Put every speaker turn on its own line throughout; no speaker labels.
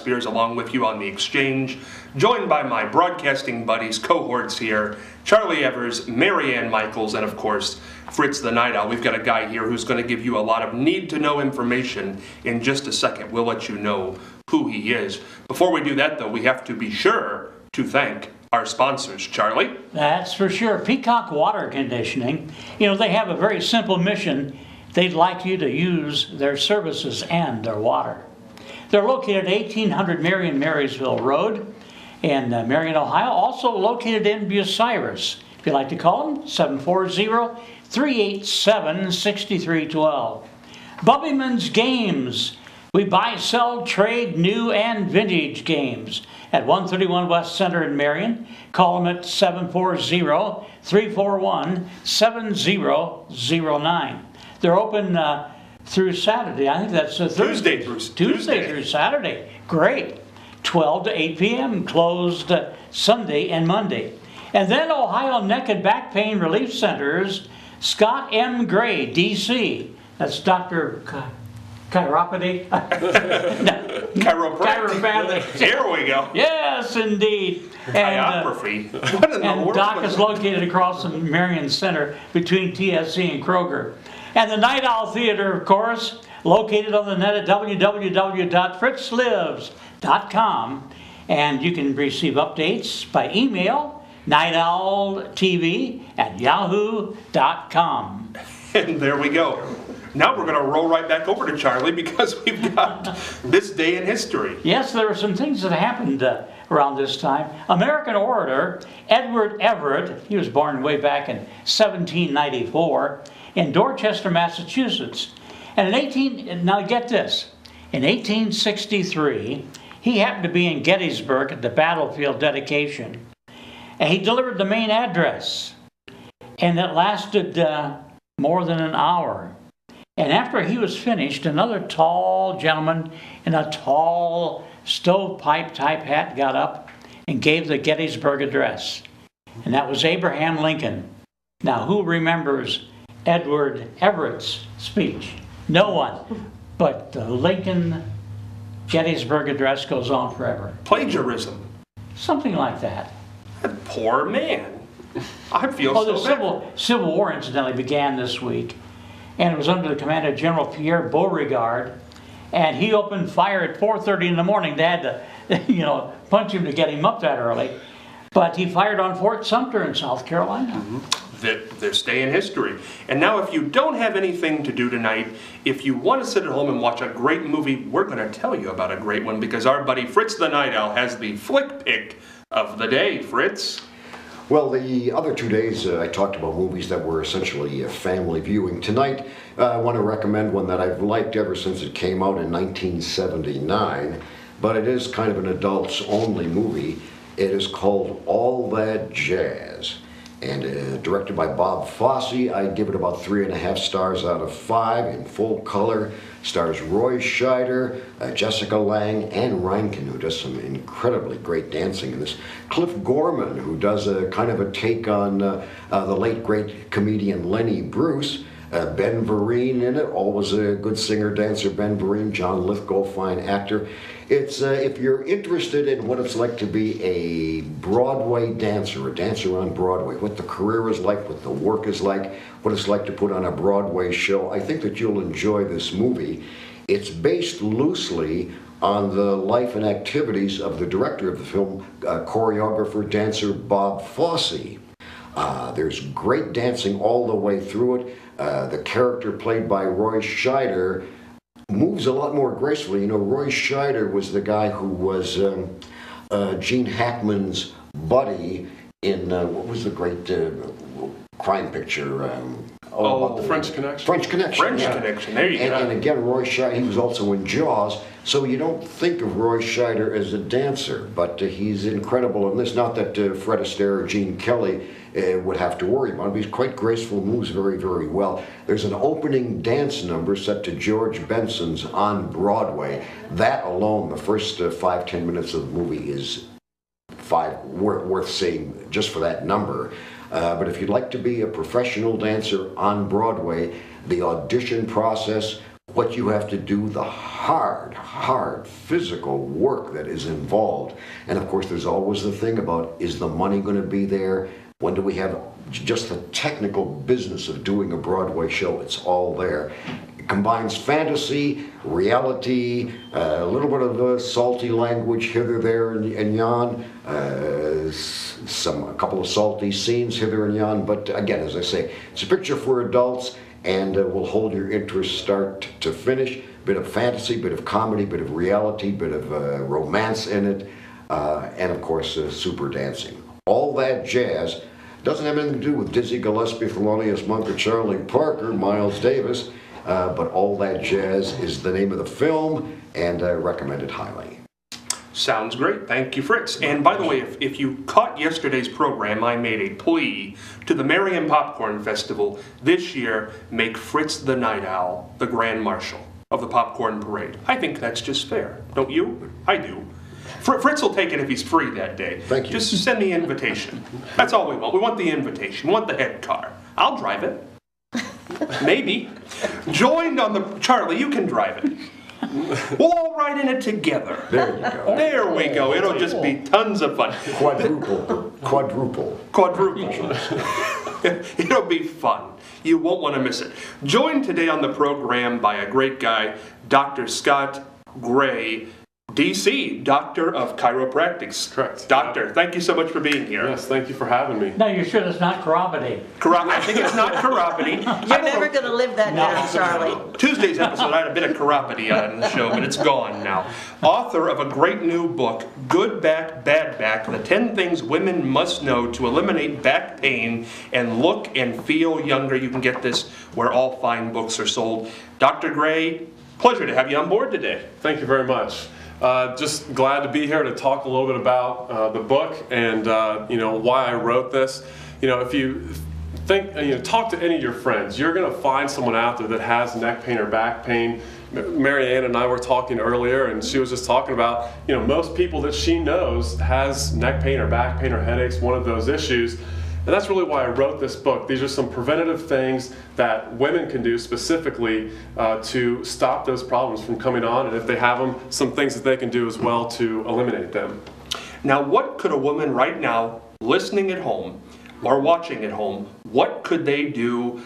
Spears along with you on the exchange, joined by my broadcasting buddies, cohorts here, Charlie Evers, Marianne Michaels, and of course, Fritz the Night Owl. We've got a guy here who's going to give you a lot of need-to-know information in just a second. We'll let you know who he is. Before we do that, though, we have to be sure to thank our sponsors. Charlie?
That's for sure. Peacock Water Conditioning. You know, they have a very simple mission. They'd like you to use their services and their water. They're located at 1800 Marion Marysville Road in Marion, Ohio. Also located in Bucyrus. If you'd like to call them, 740-387-6312. Bubbyman's Games. We buy, sell, trade new and vintage games at 131 West Center in Marion. Call them at 740-341-7009. They're open through Saturday. I think that's
Tuesday
through Saturday. Great. 12 to 8 p.m. Closed Sunday and Monday. And then Ohio Neck and Back Pain Relief Centers, Scott M. Gray, D.C. That's Dr. Chiropody?
Chiropractic. Here we go.
Yes, indeed.
Chirophy. What in the
and
world?
Doc is located across the Marion Center between TSC and Kroger. And the Night Owl Theater, of course, located on the net at www.fritzlives.com. And you can receive updates by email, nightowltv@yahoo.com.
And there we go. Now we're going to roll right back over to Charlie because we've got this day in history.
Yes, there were some things that happened around this time. American orator Edward Everett, he was born way back in 1794 in Dorchester, Massachusetts. And now get this, in 1863, he happened to be in Gettysburg at the battlefield dedication. And he delivered the main address. And it lasted more than an hour. And after he was finished, another tall gentleman in a tall stovepipe type hat got up and gave the Gettysburg Address. And that was Abraham Lincoln. Now, who remembers Edward Everett's speech? No one. But the Lincoln Gettysburg Address goes on forever.
Plagiarism.
Something like that.
That poor man. I feel
the
so bad.
Civil War, incidentally, began this week. And it was under the command of General Pierre Beauregard. And he opened fire at 4:30 in the morning. They had to, punch him to get him up that early. But he fired on Fort Sumter in South Carolina.
Mm-hmm. This day in history. And now if you don't have anything to do tonight, if you want to sit at home and watch a great movie, we're going to tell you about a great one because our buddy Fritz the Night Owl has the flick pick of the day. Fritz?
Well, the other 2 days I talked about movies that were essentially family viewing. Tonight, I want to recommend one that I've liked ever since it came out in 1979, but it is kind of an adults-only movie. It is called All That Jazz, and directed by Bob Fosse. I'd give it about 3.5 stars out of 5 in full color. Stars Roy Scheider, Jessica Lange, and Reinken, who does some incredibly great dancing in this. Cliff Gorman, who does a kind of a take on the late great comedian Lenny Bruce. Ben Vereen in it, always a good singer, dancer, Ben Vereen. John Lithgow, fine actor. It's if you're interested in what it's like to be a Broadway dancer, a dancer on Broadway, what the career is like, what the work is like, what it's like to put on a Broadway show, I think that you'll enjoy this movie. It's based loosely on the life and activities of the director of the film, choreographer, dancer Bob Fosse. There's great dancing all the way through it. The character played by Roy Scheider moves a lot more gracefully. You know, Roy Scheider was the guy who was Gene Hackman's buddy in, what was the great crime picture?
French Connection.
French Connection.
French Connection, there you go.
And again, Roy Scheider, he was also in Jaws, so you don't think of Roy Scheider as a dancer, but he's incredible in this. Not that Fred Astaire or Gene Kelly would have to worry about him. He's quite graceful, moves very, very well. There's an opening dance number set to George Benson's On Broadway. That alone, the first 5-10 minutes of the movie is worth seeing just for that number. But if you'd like to be a professional dancer on Broadway, the audition process, what you have to do, the hard physical work that is involved. And of course, there's always the thing about, is the money going to be there? When do we have just the technical business of doing a Broadway show? It's all there. It combines fantasy, reality, a little bit of salty language hither, there, and yon, a couple of salty scenes hither and yon. But again, as I say, it's a picture for adults, and will hold your interest start to finish. Bit of fantasy, bit of comedy, bit of reality, bit of romance in it, and of course super dancing. All that jazz doesn't have anything to do with Dizzy Gillespie, Thelonious Monk, or Charlie Parker, Miles Davis, but All That Jazz is the name of the film, and I recommend it highly.
Sounds great. Thank you, Fritz. And by the way, if you caught yesterday's program, I made a plea to the Marion Popcorn Festival this year, make Fritz the Night Owl the Grand Marshal of the Popcorn Parade. I think that's just fair. Don't you? I do. Fritz will take it if he's free that day.
Thank you.
Just send the invitation. That's all we want. We want the invitation. We want the head car. I'll drive it. Maybe. Joined on the... Charlie, you can drive it. We'll all ride in it together.
There you go.
There we go. It'll just be tons of fun.
Quadruple.
It'll be fun. You won't want to miss it. Joined today on the program by a great guy, Dr. Scott Gray, DC, Doctor of Chiropractics.
Correct.
Doctor, thank you so much for being here.
Yes, thank you for having me.
No, you're sure it's not chiropody?
I think it's not chiropody.
You're never going to live that down, Charlie.
Tuesday's episode, I had a bit of chiropody on the show, but it's gone now. Author of a great new book, Good Back, Bad Back, the 10 Things Women Must Know to Eliminate Back Pain and Look and Feel Younger. You can get this where all fine books are sold. Dr. Gray, pleasure to have you on board today.
Thank you very much. Just glad to be here to talk a little bit about the book and why I wrote this. If you think, talk to any of your friends, you're going to find someone out there that has neck pain or back pain. Mary Ann and I were talking earlier, and she was just talking about, most people that she knows has neck pain or back pain or headaches, one of those issues. And that's really why I wrote this book. These are some preventative things that women can do specifically to stop those problems from coming on. And if they have them, some things that they can do as well to eliminate them.
Now, what could a woman right now, listening at home or watching at home, what could they do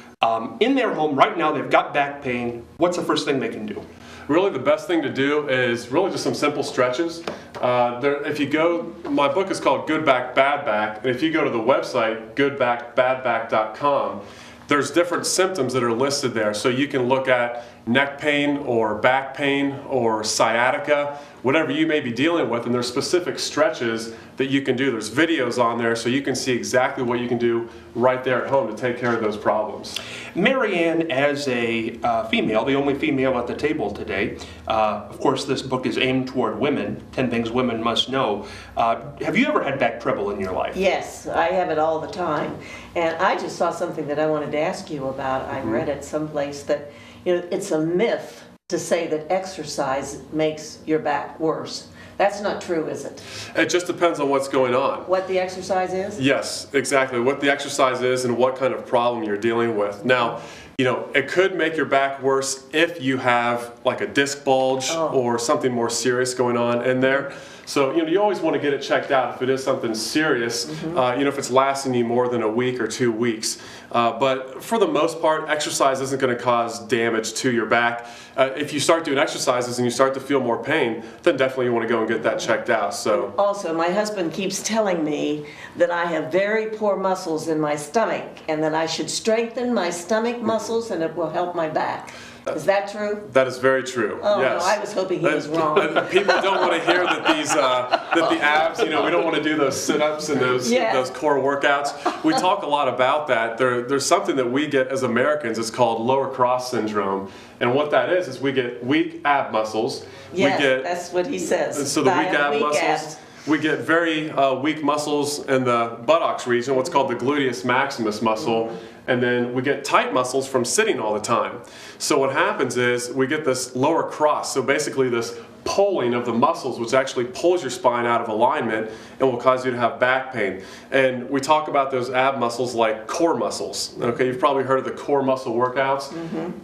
in their home right now? They've got back pain. What's the first thing they can do?
Really, the best thing to do is really just some simple stretches. If you go, my book is called Good Back, Bad Back, and if you go to the website, goodbackbadback.com, there's different symptoms that are listed there. So you can look at neck pain or back pain or sciatica, whatever you may be dealing with, and there's specific stretches that you can do. There's videos on there so you can see exactly what you can do right there at home to take care of those problems.
Mary Ann, as a female, the only female at the table today, of course this book is aimed toward women, 10 Things Women Must Know. Have you ever had back trouble in your life?
Yes, I have it all the time. And I just saw something that I wanted to ask you about. I read it someplace that it's a myth to say that exercise makes your back worse. That's not true, is it?
It just depends on what's going on.
What the exercise is?
Yes, exactly. What the exercise is and what kind of problem you're dealing with. Now, it could make your back worse if you have like a disc bulge or something more serious going on in there. So, you always want to get it checked out if it is something serious, if it's lasting you more than a week or 2 weeks. But for the most part, exercise isn't going to cause damage to your back. If you start doing exercises and you start to feel more pain, then definitely you want to go and get that checked out. So.
Also, my husband keeps telling me that I have very poor muscles in my stomach and that I should strengthen my stomach muscles and it will help my back. Is that true?
That is very true.
Oh,
yes.
no, I was hoping he was wrong.
People don't want to hear that that the abs, we don't want to do those sit-ups and those core workouts. We talk a lot about that. There's something that we get as Americans. It's called lower cross syndrome. And what that is we get weak ab muscles.
Yes, that's what he says.
So the weak ab muscles. We get very weak muscles in the buttocks region, what's called the gluteus maximus muscle, and then we get tight muscles from sitting all the time. So what happens is we get this lower cross, so basically this pulling of the muscles, which actually pulls your spine out of alignment and will cause you to have back pain. And we talk about those ab muscles like core muscles. Okay, you've probably heard of the core muscle workouts.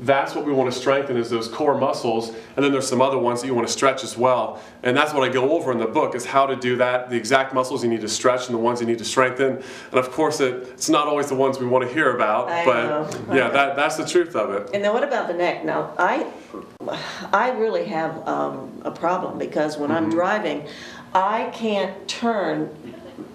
That's what we want to strengthen, is those core muscles. And then there's some other ones that you want to stretch as well. And that's what I go over in the book, is how to do that, the exact muscles you need to stretch and the ones you need to strengthen. And of course, it's not always the ones we want to hear about,
I
but
know.
yeah, that's the truth of it.
And then what about the neck? Now, I really have a problem, because when I'm driving, I can't turn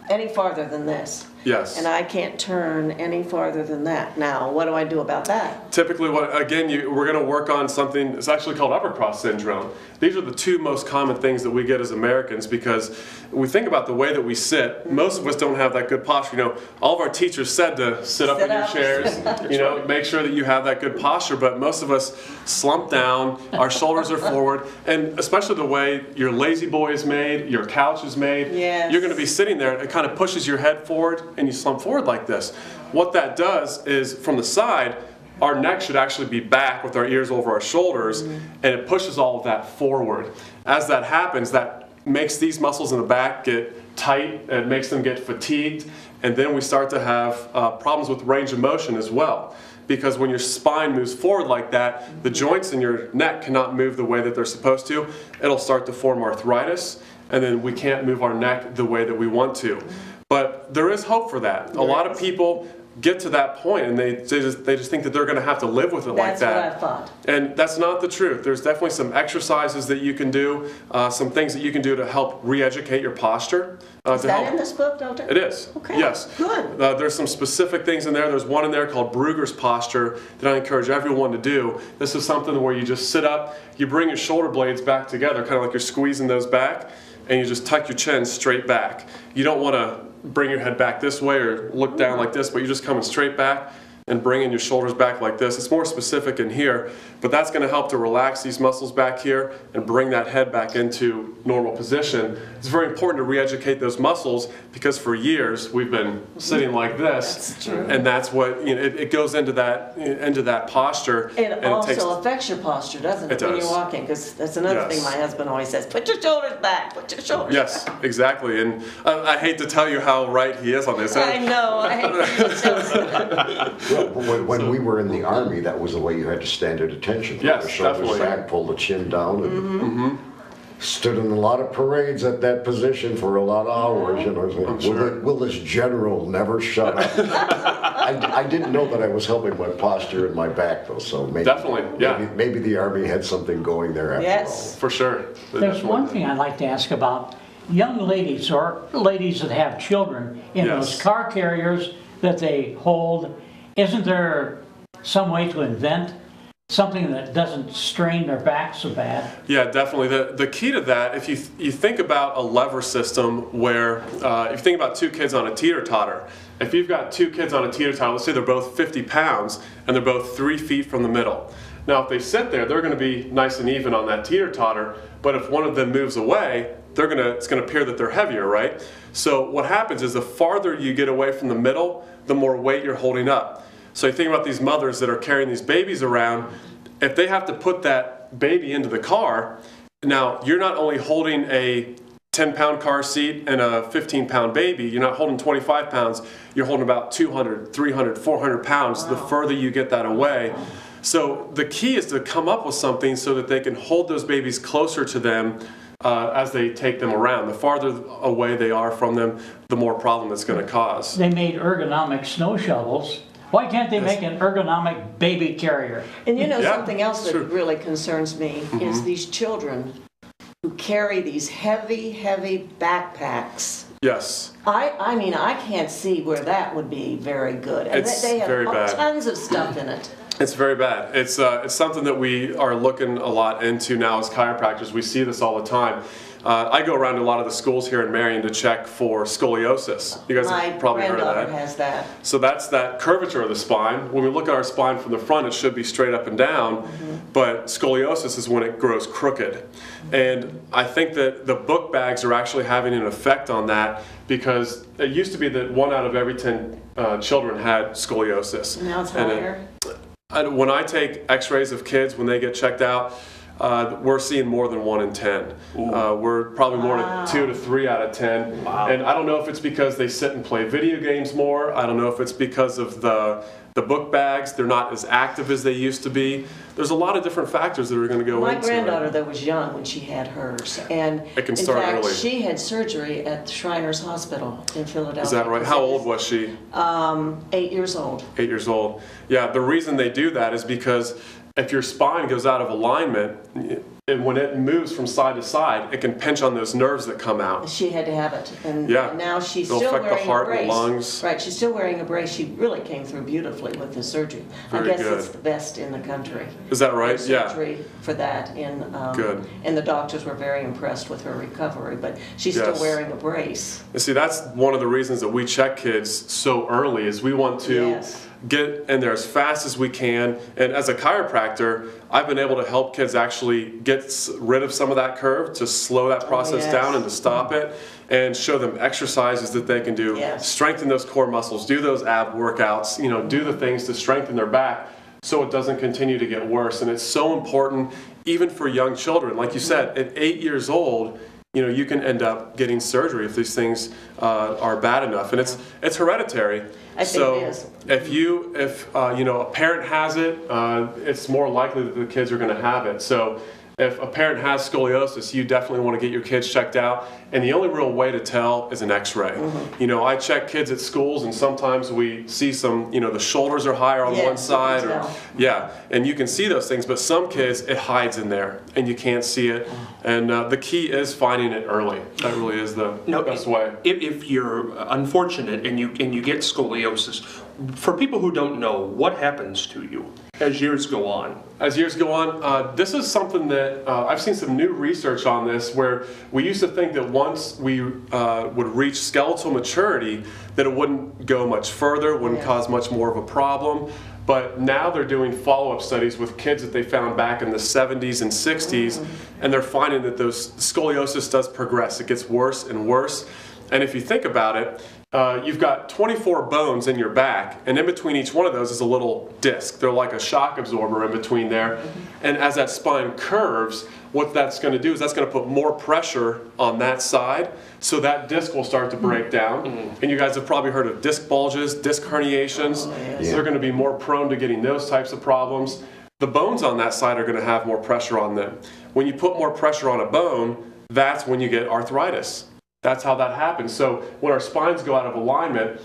any farther than this.
Yes.
And I can't turn any farther than that. Now, what do I do about that?
Typically, we're going to work on something, it's actually called upper cross syndrome. These are the two most common things that we get as Americans, because we think about the way that we sit. Most of us don't have that good posture. You know, all of our teachers said to sit up in your chairs, you know, make sure that you have that good posture, but most of us slump down, our shoulders are forward, and especially the way your lazy boy is made, your couch is made,
Yes.
you're going to be sitting there, it kind of pushes your head forward, and you slump forward like this. What that does is, from the side, our neck should actually be back with our ears over our shoulders, and it pushes all of that forward. As that happens, that makes these muscles in the back get tight, it makes them get fatigued, and then we start to have problems with range of motion as well. Because when your spine moves forward like that, the joints in your neck cannot move the way that they're supposed to. It'll start to form arthritis, and then we can't move our neck the way that we want to. But there is hope for that. A lot of people get to that point, and they just think that they're going to have to live with it like that.
That's what I thought.
And that's not the truth. There's definitely some exercises that you can do, some things that you can do to help re-educate your posture.
Is that in this book, Doctor?
It is.
Okay.
Yes.
Good.
There's some specific things in there. There's one in there called Brugger's posture that I encourage everyone to do. This is something where you just sit up, you bring your shoulder blades back together, kind of like you're squeezing those back, and you just tuck your chin straight back. You don't want to bring your head back this way or look down like this, but you're just coming straight back and bringing your shoulders back like this. It's more specific in here, but that's going to help to relax these muscles back here and bring that head back into normal position. It's very important to re-educate those muscles, because for years we've been sitting like this.
That's true.
And that's what, you know, it goes into that posture.
It
and
also affects your posture, doesn't it,
It
when
does.
you're walking? Because that's another thing
Yes.
my husband always says, put your shoulders back, put your shoulders
Yes,
back.
exactly. And I hate to tell you how right he is on this.
I know, I hate to tell you.
Well, when we were in the Army, that was the way you had to stand at attention. Put
Yes,
the shoulders
definitely.
back, pull the chin down, and stood in a lot of parades at that position for a lot of hours. You know, will this general never shut up? I didn't know that I was helping my posture and my back, though. So maybe,
Definitely, yeah.
maybe the Army had something going there after
Yes.
For sure.
There's one thing I'd like to ask about young ladies, or ladies that have children in
Yes.
those car carriers that they hold. Isn't there some way to invent something that doesn't strain their back so bad?
Yeah, definitely. The key to that, if you think about a lever system where, if you think about two kids on a teeter-totter, if you've got two kids on a teeter-totter, let's say they're both 50 pounds and they're both 3 feet from the middle. Now, if they sit there, they're going to be nice and even on that teeter-totter, but if one of them moves away, it's going to appear that they're heavier, right? So what happens is the farther you get away from the middle, the more weight you're holding up. So you think about these mothers that are carrying these babies around. If they have to put that baby into the car, now you're not only holding a 10-pound car seat and a 15-pound baby, you're not holding 25 pounds, you're holding about 200, 300, 400 pounds the further you get that away. So the key is to come up with something so that they can hold those babies closer to them as they take them around. The farther away they are from them, the more problem it's going to cause.
They made ergonomic snow shovels. Why can't they make an ergonomic baby carrier?
And you know,
Yeah,
something else that
sure.
really concerns me is these children who carry these heavy, heavy backpacks.
Yes.
I mean, I can't see where that would be very good. And
It's
they have
very bad.
tons of stuff in it.
It's very bad. It's something that we are looking a lot into now as chiropractors. We see this all the time. I go around to a lot of the schools here in Marion to check for scoliosis. You guys
My
have probably heard of
granddaughter
that.
has that.
So that's that curvature of the spine. When we look at our spine from the front, it should be straight up and down, but scoliosis is when it grows crooked. And I think that the book bags are actually having an effect on that, because it used to be that 1 out of every 10 children had scoliosis.
Now it's
And
higher.
when I take x-rays of kids when they get checked out, we're seeing more than 1 in 10. We're probably more than 2 to 3 out of 10.
Wow.
And I don't know if it's because they sit and play video games more. I don't know if it's because of the book bags. They're not as active as they used to be. There's a lot of different factors that are going to go
My
into
granddaughter,
it.
though, was young when she had hers, and
It can
in
start
fact,
early.
she had surgery at Shriners Hospital in Philadelphia.
Is that right? How old was she?
8 years old.
8 years old. Yeah, the reason they do that is because if your spine goes out of alignment, and when it moves from side to side, it can pinch on those nerves that come out.
She had to have it, and
Yeah.
now she's
It'll
still
affect the
wearing
heart
a
and
brace.
lungs.
Right, she's still wearing a brace. She really came through beautifully with the surgery.
Very
I guess
good.
it's the best in the country.
Is that right? Yeah.
Surgery for that,
Good.
and the doctors were very impressed with her recovery. But she's
Yes.
still wearing a brace.
And see, that's one of the reasons that we check kids so early is we want to
Yes.
get in there as fast as we can. And as a chiropractor, I've been able to help kids actually get rid of some of that curve, to slow that process
yes.
down and to stop it, and show them exercises that they can do,
Yes.
strengthen those core muscles, do those ab workouts, do the things to strengthen their back so it doesn't continue to get worse. And it's so important even for young children. Like you said, at 8 years old, you can end up getting surgery if these things are bad enough, and it's hereditary.
I think
So
it is.
if a parent has it, it's more likely that the kids are going to have it. So if a parent has scoliosis, you definitely want to get your kids checked out. And the only real way to tell is an x-ray.
Mm-hmm.
I check kids at schools, and sometimes we see some, the shoulders are higher on
Yes,
one
you can
side.
tell.
Yeah, and you can see those things, but some kids, it hides in there, and you can't see it. And the key is finding it early. That really is the best way.
If you're unfortunate and you get scoliosis, for people who don't know, what happens to you as years go on?
As years go on, this is something that I've seen some new research on this, where we used to think that once we would reach skeletal maturity, that it wouldn't go much further, wouldn't
Yeah.
cause much more of a problem. But now they're doing follow-up studies with kids that they found back in the 70s and 60s, and they're finding that those scoliosis does progress. It gets worse and worse. And if you think about it, you've got 24 bones in your back, and in between each one of those is a little disc. They're like a shock absorber in between there. And as that spine curves, what that's going to do is that's going to put more pressure on that side, so that disc will start to break down. And you guys have probably heard of disc bulges, disc herniations.
yes.
They're going to be more prone to getting those types of problems. The bones on that side are going to have more pressure on them. When you put more pressure on a bone, that's when you get arthritis. That's how that happens. So when our spines go out of alignment,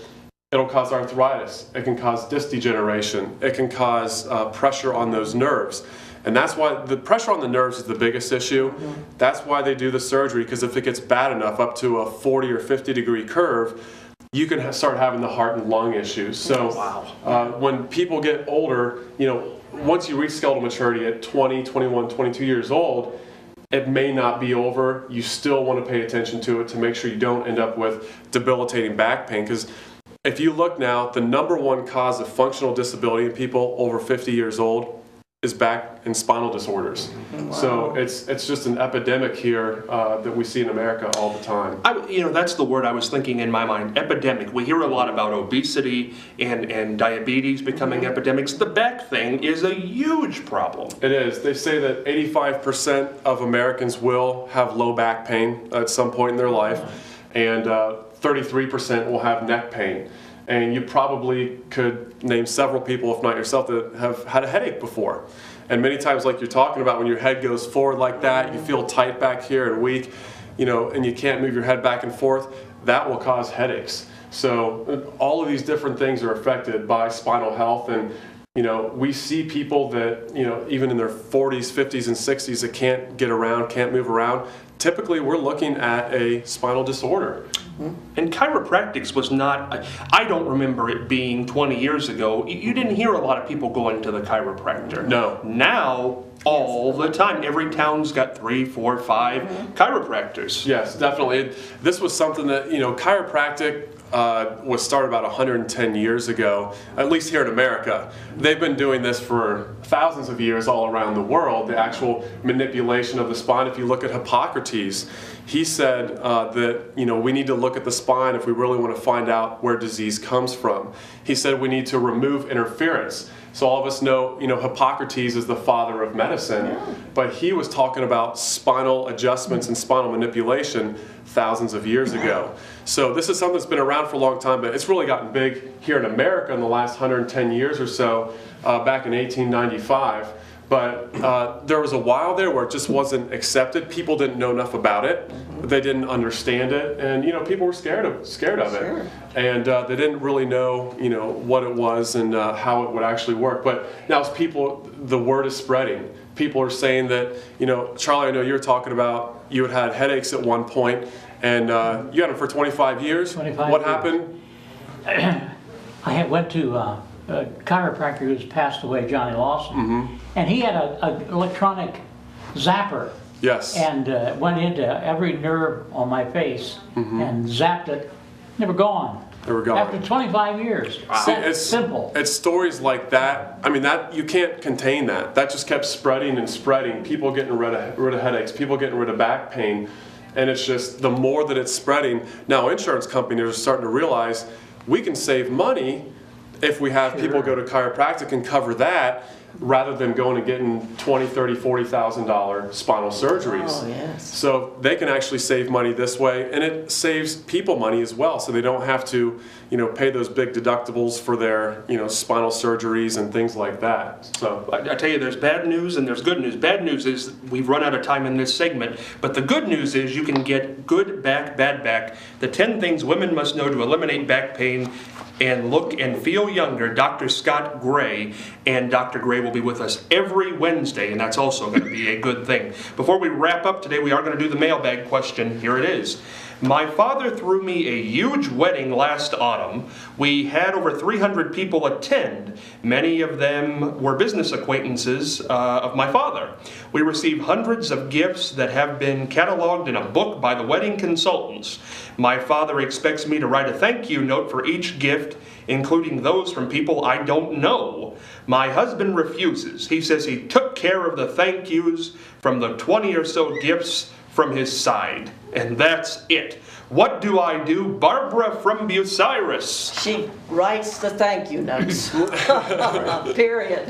it'll cause arthritis. It can cause disc degeneration. It can cause pressure on those nerves. And that's why the pressure on the nerves is the biggest issue. That's why they do the surgery, because if it gets bad enough, up to a 40 or 50 degree curve, you can start having the heart and lung issues. So when people get older, once you reach skeletal maturity at 20, 21, 22 years old, it may not be over. You still want to pay attention to it to make sure you don't end up with debilitating back pain. Because if you look now, the #1 cause of functional disability in people over 50 years old is back and spinal disorders. So it's just an epidemic here that we see in America all the time.
That's the word I was thinking in my mind, epidemic. We hear a lot about obesity and diabetes becoming epidemics. The back thing is a huge problem.
It is. They say that 85% of Americans will have low back pain at some point in their life, and 33% will have neck pain. And you probably could name several people, if not yourself, that have had a headache before. And many times, like you're talking about, when your head goes forward like that, you feel tight back here and weak, and you can't move your head back and forth, that will cause headaches. So all of these different things are affected by spinal health. And we see people that, even in their 40s, 50s, and 60s that can't get around, can't move around. Typically, we're looking at a spinal disorder.
And chiropractics was not, I don't remember it being 20 years ago. You didn't hear a lot of people going to the chiropractor.
No.
Now, all the time, every town's got 3, 4, 5 chiropractors.
Yes, definitely. This was something that, chiropractic was started about 110 years ago, at least here in America. They've been doing this for thousands of years all around the world, the actual manipulation of the spine. If you look at Hippocrates, he said that we need to look at the spine if we really want to find out where disease comes from. He said we need to remove interference. So all of us know, Hippocrates is the father of medicine, but he was talking about spinal adjustments and spinal manipulation thousands of years ago. So this is something that's been around for a long time, but it's really gotten big here in America in the last 110 years or so, back in 1895. But there was a while there where it just wasn't accepted. People didn't know enough about it. They didn't understand it, and people were scared of it, and they didn't really know what it was and how it would actually work. But now, as the word is spreading. People are saying that Charlie, I know you were talking about you had headaches at one point, and you had them for 25 years.
25
What
years.
happened?
I went to a chiropractor who's passed away, Johnny Lawson, and he had an electronic zapper.
Yes.
And went into every nerve on my face and zapped it. Never gone.
They were gone.
After 25 years.
See,
That's simple.
It's stories like that. I mean, that you can't contain that. That just kept spreading and spreading. People getting rid of headaches. People getting rid of back pain, and it's just the more that it's spreading. Now, insurance companies are starting to realize we can save money if we have people go to chiropractic and cover that, rather than going and getting $20,000, $30,000, $40,000 spinal surgeries.
Oh, yes.
So they can actually save money this way, and it saves people money as well. So they don't have to, pay those big deductibles for their, spinal surgeries and things like that. So
I tell you, there's bad news and there's good news. Bad news is we've run out of time in this segment, but the good news is you can get good back, bad back, the 10 things women must know to eliminate back pain and look and feel younger. Dr. Scott Gray, and Dr. Gray will be with us every Wednesday, and that's also going to be a good thing. Before we wrap up today, we are going to do the mailbag question. Here it is. My father threw me a huge wedding last autumn. We had over 300 people attend. Many of them were business acquaintances of my father. We received hundreds of gifts that have been cataloged in a book by the wedding consultants. My father expects me to write a thank you note for each gift, including those from people I don't know. My husband refuses. He says he took care of the thank yous from the 20 or so gifts from his side. And that's it. What do I do? Barbara from Bucyrus.
She writes the thank you notes. Period.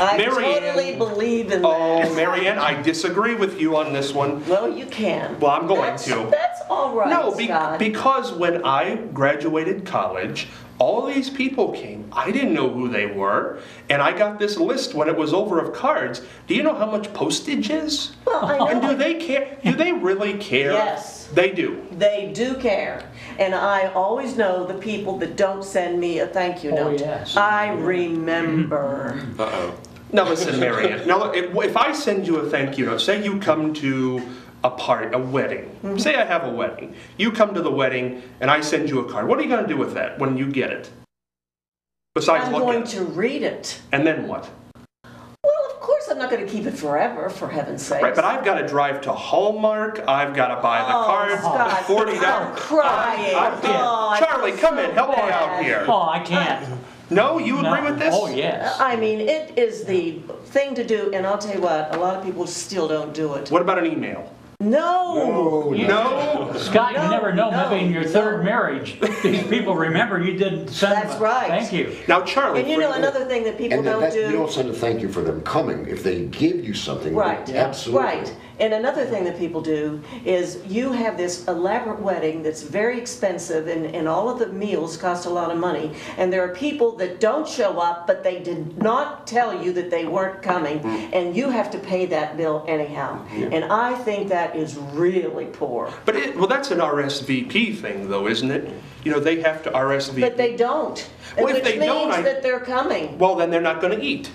I
Marianne.
totally believe in
Oh,
that.
Marianne, I disagree with you on this one.
Well, you can.
Well, I'm going to.
That's all right,
No,
Scott.
because when I graduated college, all these people came. I didn't know who they were, and I got this list when it was over of cards. Do you know how much postage is?
Well, I know.
And do they care? Do they really care?
Yes.
They do.
They do care. And I always know the people that don't send me a thank you
Oh,
note.
yes.
I remember.
uh-oh.
Now listen, Marianne. Now, if I send you a thank you note, say you come to a party, a wedding. Say I have a wedding. You come to the wedding, and I send you a card. What are you going to do with that when you get it? Besides
I'm
look
going
at it.
to read it.
And then what?
Well, of course I'm not going to keep it forever, for heaven's sake.
Right, but I've got to drive to Hallmark. I've got to buy the cards.
Scott,
$40.
I'm crying. I
Charlie,
feel
come
so
in. Help me
bad.
out here.
Oh, I can't.
No, you agree
No.
with this?
Oh, yes.
I mean, it is the thing to do, and I'll tell you what, a lot of people still don't do it.
What about an email?
No!
No.
Scott, you
No,
never know,
no,
maybe in your third
no.
marriage, these people remember you didn't send
That's
them a
right.
thank you.
Now, Charlie,
And you know, another thing that people
And
don't
that, you
do.
don't send a thank you for them coming. If they give you something,
Right,
then absolutely.
right. And another thing that people do is you have this elaborate wedding that's very expensive, and all of the meals cost a lot of money. And there are people that don't show up, but they did not tell you that they weren't coming, and you have to pay that bill anyhow. And I think that is really poor.
but well, that's an RSVP thing, though, isn't it? You know, they have to RSVP.
But they don't,
Well, if
which
they
means
don't,
that they're coming.
Well, then they're not going to eat.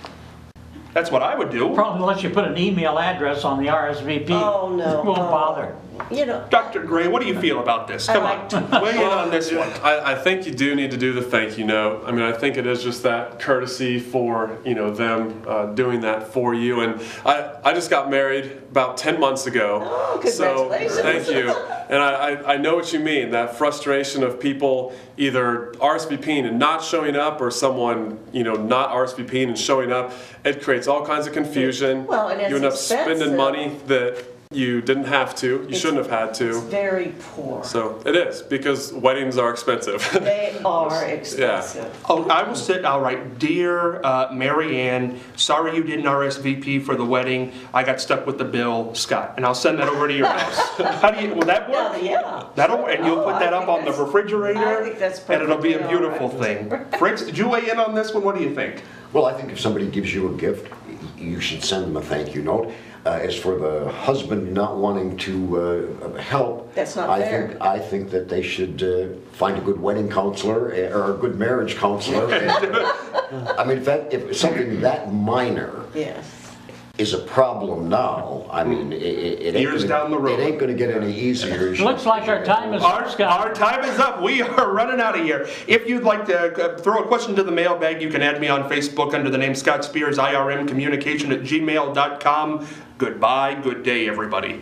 That's what I would do.
Probably unless you put an email address on the RSVP.
Oh, no.
Won't
Oh.
bother.
You know,
Dr. Gray, what do you feel about this? Come on, weigh in on this one.
I think you do need to do the thank you note. I mean, I think it is just that courtesy for them doing that for you. And I just got married about 10 months ago.
Oh,
So
congratulations.
thank you. And I know what you mean, that frustration of people either RSVPing and not showing up, or someone not RSVPing and showing up. It creates all kinds of confusion.
Well, and it's
you end up spending
expensive.
money that You didn't have to. You shouldn't have had
It's
to.
very poor.
So it is, because weddings are expensive.
They are expensive.
Oh, I will sit. All right, dear Mary Ann, sorry you didn't RSVP for the wedding. I got stuck with the bill, Scott, and I'll send that over to your house. How do you? Will that work?
Yeah.
That'll and you'll
Oh,
put
I
that up
think
on the
that's-
refrigerator,
I think that's
and it'll be a
perfectly
beautiful
all
thing. Fritz, did you weigh in on this one? What do you think?
Well, I think if somebody gives you a gift, you should send them a thank you note. As for the husband not wanting to help,
That's not
I
fair.
I think that they should find a good wedding counselor or a good marriage counselor. I mean, if something that minor
Yes.
is a problem now, I mean, it ain't
Years down the road.
It ain't going to get any easier.
Looks like our time is up, Scott.
Our time is up. We are running out of here. If you'd like to throw a question to the mailbag, you can add me on Facebook under the name Scott Spears, IRMcommunication@gmail.com. Goodbye. Good day, everybody.